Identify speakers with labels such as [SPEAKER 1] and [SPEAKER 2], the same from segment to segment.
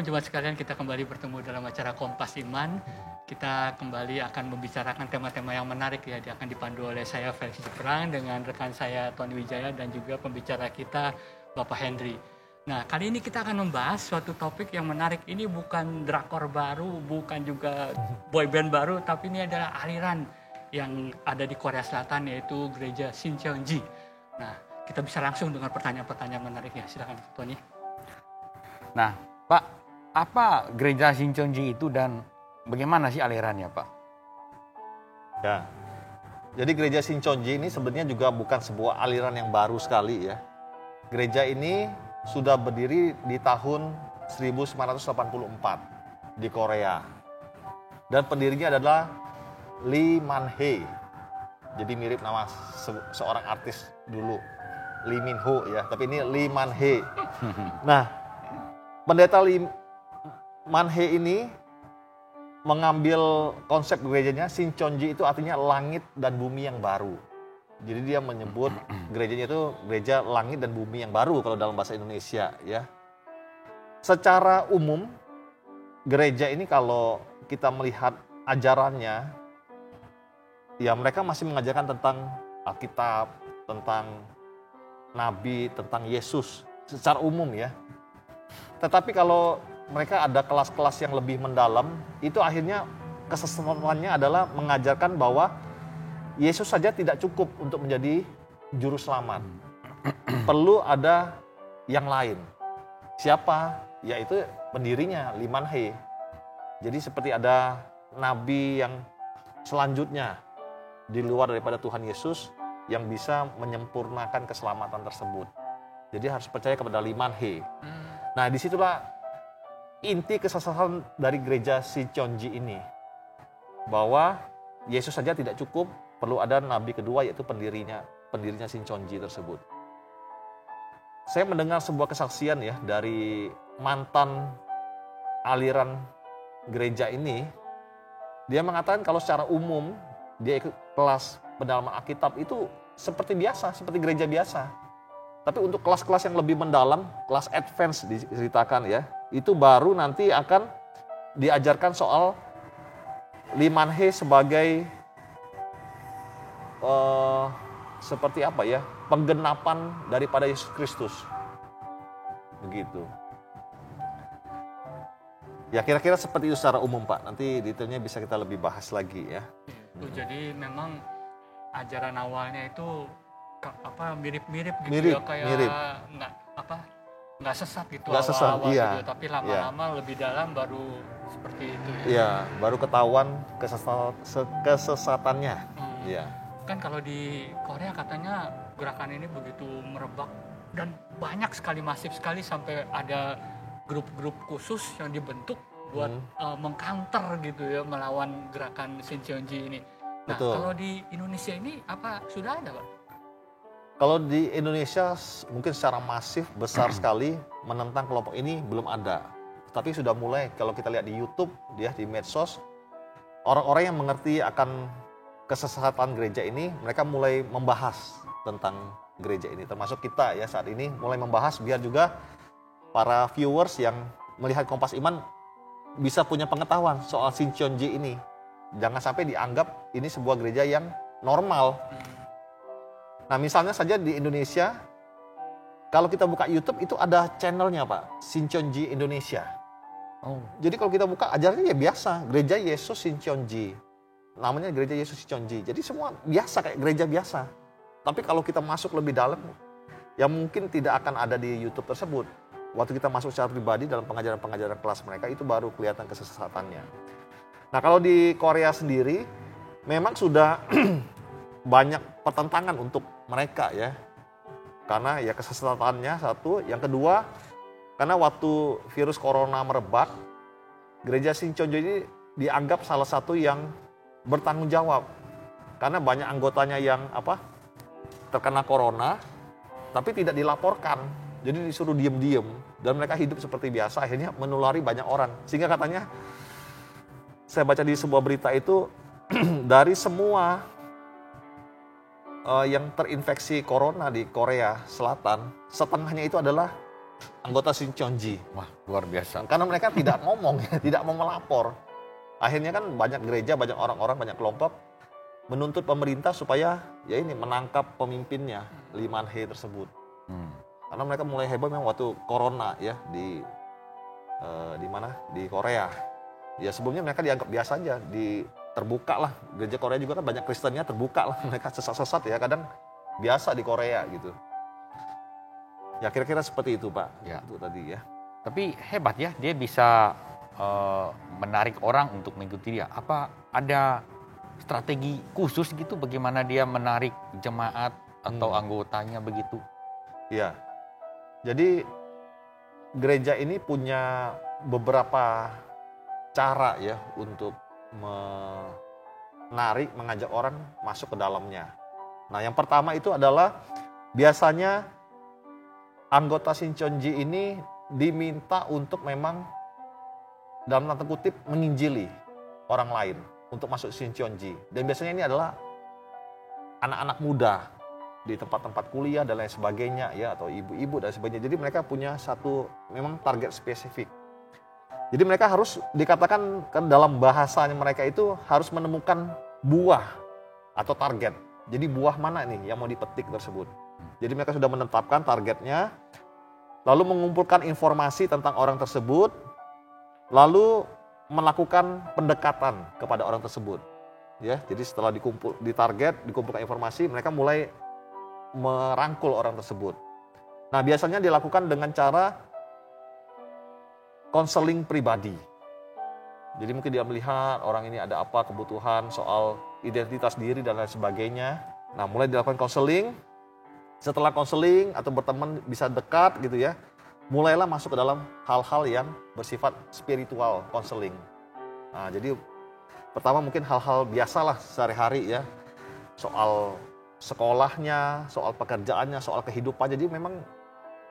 [SPEAKER 1] Shalom jemaat sekalian, kita kembali bertemu dalam acara Kompas Iman. Kita kembali akan membicarakan tema-tema yang menarik ya. Dia akan dipandu oleh saya Felix Jeprang dengan rekan saya Tony Wijaya dan juga pembicara kita Bapak Henry. Nah, kali ini kita akan membahas suatu topik yang menarik. Ini bukan drakor baru, bukan juga boyband baru, tapi ini adalah aliran yang ada di Korea Selatan, yaitu gereja Shincheonji. Nah, kita bisa langsung dengan pertanyaan-pertanyaan menariknya. Silakan Tony.
[SPEAKER 2] Nah, Pak, apa gereja Shincheonji itu dan bagaimana sih alirannya, Pak?
[SPEAKER 3] Ya, jadi gereja Shincheonji ini sebenarnya juga bukan sebuah aliran yang baru sekali ya. Gereja ini sudah berdiri di tahun 1984 di Korea. Dan pendirinya adalah Lee Man-hee. Jadi mirip nama seorang artis dulu, Lee Min-ho ya, tapi ini Lee Man-hee. Nah, Pendeta Lee Man-hee ini mengambil konsep gerejanya, Shincheonji itu artinya langit dan bumi yang baru. Jadi dia menyebut gerejanya itu gereja langit dan bumi yang baru kalau dalam bahasa Indonesia ya. Secara umum gereja ini kalau kita melihat ajarannya, ya mereka masih mengajarkan tentang Alkitab, tentang Nabi, tentang Yesus secara umum ya. Tetapi kalau mereka ada kelas-kelas yang lebih mendalam, itu akhirnya kesesatannya adalah mengajarkan bahwa Yesus saja tidak cukup untuk menjadi juru selamat. Perlu ada yang lain. Siapa? Yaitu pendirinya, Lee Man-hee. Jadi seperti ada nabi yang selanjutnya di luar daripada Tuhan Yesus yang bisa menyempurnakan keselamatan tersebut. Jadi harus percaya kepada Lee Man-hee. Nah, disitulah inti kesesatan dari gereja Shincheonji ini. Bahwa Yesus saja tidak cukup, perlu ada nabi kedua yaitu pendirinya Shincheonji tersebut. Saya mendengar sebuah kesaksian ya dari mantan aliran gereja ini. Dia mengatakan kalau secara umum dia ikut kelas pendalaman Alkitab itu seperti biasa, seperti gereja biasa. Tapi untuk kelas-kelas yang lebih mendalam, kelas advance diceritakan ya, itu baru nanti akan diajarkan soal Lee Man-hee sebagai seperti apa ya, penggenapan daripada Yesus Kristus. Begitu. Ya kira-kira seperti itu secara umum Pak. Nanti detailnya bisa kita lebih bahas lagi ya.
[SPEAKER 1] Jadi memang ajaran awalnya itu mirip-mirip gitu
[SPEAKER 3] mirip,
[SPEAKER 1] ya, kayak
[SPEAKER 3] mirip.
[SPEAKER 1] nggak sesat gitu
[SPEAKER 3] awal-awal
[SPEAKER 1] iya.
[SPEAKER 3] gitu,
[SPEAKER 1] tapi lama-lama lebih dalam baru seperti itu ya.
[SPEAKER 3] Iya, baru ketahuan kesesatannya. Iya.
[SPEAKER 1] Kan kalau di Korea katanya gerakan ini begitu merebak dan banyak sekali, masif sekali, sampai ada grup-grup khusus yang dibentuk buat mengcounter gitu ya, melawan gerakan Shincheonji ini. Nah,
[SPEAKER 3] Betul.
[SPEAKER 1] kalau di Indonesia ini apa sudah ada, Pak?
[SPEAKER 3] Kalau di Indonesia mungkin secara masif besar sekali menentang kelompok ini belum ada. Tapi sudah mulai kalau kita lihat di YouTube, dia di medsos, orang-orang yang mengerti akan kesesatan gereja ini, mereka mulai membahas tentang gereja ini. Termasuk kita ya saat ini mulai membahas biar juga para viewers yang melihat Kompas Iman bisa punya pengetahuan soal Shincheonji ini. Jangan sampai dianggap ini sebuah gereja yang normal. Nah misalnya saja di Indonesia, kalau kita buka YouTube itu ada channelnya Pak, Shincheonji Indonesia. Jadi kalau kita buka ajarannya ya biasa, Gereja Yesus Shincheonji. Namanya Gereja Yesus Shincheonji. Jadi semua biasa kayak gereja biasa. Tapi kalau kita masuk lebih dalam, ya mungkin tidak akan ada di YouTube tersebut. Waktu kita masuk secara pribadi dalam pengajaran-pengajaran kelas mereka, itu baru kelihatan kesesatannya. Nah kalau di Korea sendiri, memang sudah banyak pertentangan untuk mereka ya. Karena ya kesesatannya satu, yang kedua karena waktu virus corona merebak, gereja Shincheonji ini dianggap salah satu yang bertanggung jawab. Karena banyak anggotanya yang terkena corona tapi tidak dilaporkan. Jadi disuruh diem-diem dan mereka hidup seperti biasa, akhirnya menulari banyak orang. Sehingga katanya saya baca di sebuah berita itu dari semua yang terinfeksi corona di Korea Selatan, setengahnya itu adalah anggota Shincheonji.
[SPEAKER 2] Wah, luar biasa.
[SPEAKER 3] Karena mereka tidak ngomong, tidak mau melapor. Akhirnya kan banyak gereja, banyak orang-orang, banyak kelompok menuntut pemerintah supaya ya ini menangkap pemimpinnya, Lee Man-hee tersebut. Karena mereka mulai heboh memang waktu corona ya di mana? Di Korea. Ya sebelumnya mereka dianggap biasa aja, terbuka lah. Gereja Korea juga kan banyak Kristennya, terbuka lah. Mereka sesat-sesat ya, kadang biasa di Korea gitu. Ya kira-kira seperti itu Pak,
[SPEAKER 2] Ya.
[SPEAKER 3] itu tadi ya.
[SPEAKER 2] Tapi hebat ya, dia bisa menarik orang untuk mengikuti dia. Apa ada strategi khusus gitu bagaimana dia menarik jemaat atau anggotanya begitu?
[SPEAKER 3] Iya, jadi gereja ini punya beberapa cara ya untuk menarik, mengajak orang masuk ke dalamnya. Nah yang pertama itu adalah biasanya anggota Shincheonji ini diminta untuk memang dalam tanda kutip menginjili orang lain untuk masuk Shincheonji. Dan biasanya ini adalah anak-anak muda di tempat-tempat kuliah dan lain sebagainya ya, atau ibu-ibu dan sebagainya. Jadi mereka punya satu memang target spesifik. Jadi mereka harus dikatakan kan dalam bahasanya mereka itu harus menemukan buah atau target. Jadi buah mana nih yang mau dipetik tersebut. Jadi mereka sudah menetapkan targetnya, lalu mengumpulkan informasi tentang orang tersebut, lalu melakukan pendekatan kepada orang tersebut. Ya, jadi setelah dikumpulkan informasi, mereka mulai merangkul orang tersebut. Nah, biasanya dilakukan dengan cara konseling pribadi. Jadi mungkin dia melihat orang ini ada apa kebutuhan soal identitas diri dan lain sebagainya. Nah, mulai dilakukan konseling. Setelah konseling atau berteman bisa dekat gitu ya, mulailah masuk ke dalam hal-hal yang bersifat spiritual konseling. Nah, jadi pertama mungkin hal-hal biasalah sehari-hari ya, soal sekolahnya, soal pekerjaannya, soal kehidupannya. Jadi memang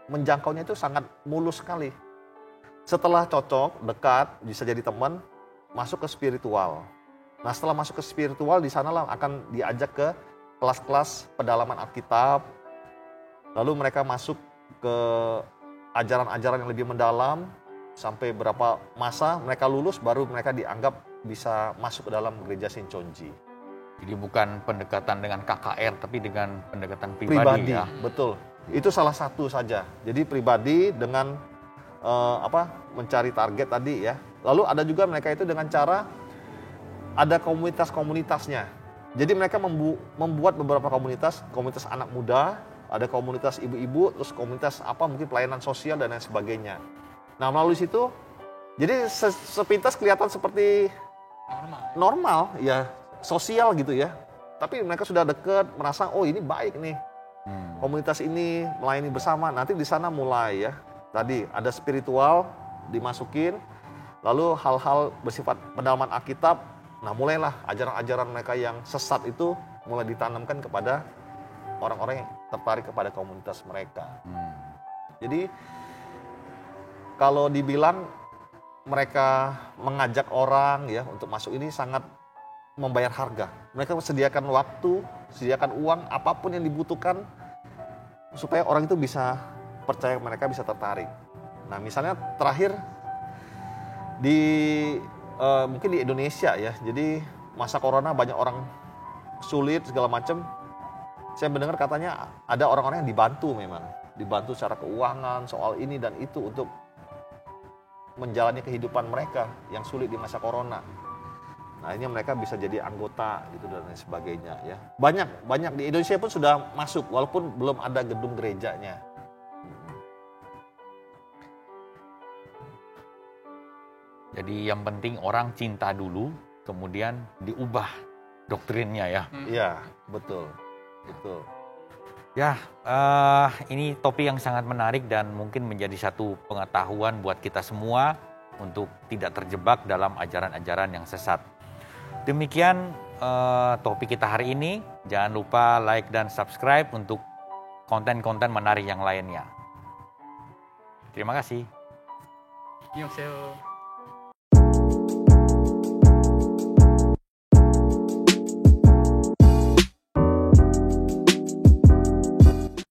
[SPEAKER 3] menjangkaunya itu sangat mulus sekali. Setelah cocok, dekat, bisa jadi teman, masuk ke spiritual. Nah, setelah masuk ke spiritual, di sanalah akan diajak ke kelas-kelas pedalaman Alkitab. Lalu mereka masuk ke ajaran-ajaran yang lebih mendalam, sampai berapa masa mereka lulus, baru mereka dianggap bisa masuk ke dalam gereja Shincheonji.
[SPEAKER 2] Jadi bukan pendekatan dengan KKR, tapi dengan pendekatan pribadi ya.
[SPEAKER 3] Betul. Itu salah satu saja. Jadi pribadi dengan mencari target tadi ya. Lalu ada juga mereka itu dengan cara ada komunitas-komunitasnya. Jadi mereka membuat beberapa komunitas anak muda, ada komunitas ibu-ibu, terus komunitas mungkin pelayanan sosial dan lain sebagainya. Nah, melalui situ jadi sepintas kelihatan seperti normal ya, sosial gitu ya. Tapi mereka sudah dekat, merasa oh ini baik nih. Komunitas ini melayani bersama. Nanti di sana mulai ya. Tadi ada spiritual dimasukin, lalu hal-hal bersifat pendalaman Alkitab. Nah, mulailah ajaran-ajaran mereka yang sesat itu mulai ditanamkan kepada orang-orang yang tertarik kepada komunitas mereka. Jadi kalau dibilang mereka mengajak orang ya untuk masuk ini sangat membayar harga. Mereka sediakan waktu, sediakan uang, apapun yang dibutuhkan supaya orang itu bisa percaya, mereka bisa tertarik. Nah, misalnya terakhir mungkin di Indonesia ya. Jadi masa corona banyak orang sulit segala macam. Saya mendengar katanya ada orang-orang yang dibantu secara keuangan, soal ini dan itu untuk menjalani kehidupan mereka yang sulit di masa corona. Nah, ini mereka bisa jadi anggota gitu dan lain sebagainya ya. Banyak di Indonesia pun sudah masuk walaupun belum ada gedung gerejanya.
[SPEAKER 2] Jadi yang penting orang cinta dulu, kemudian diubah doktrinnya ya.
[SPEAKER 3] Iya, betul.
[SPEAKER 2] Ya, ini topik yang sangat menarik dan mungkin menjadi satu pengetahuan buat kita semua untuk tidak terjebak dalam ajaran-ajaran yang sesat. Demikian topik kita hari ini. Jangan lupa like dan subscribe untuk konten-konten menarik yang lainnya. Terima kasih.
[SPEAKER 1] Annyeonghaseyo.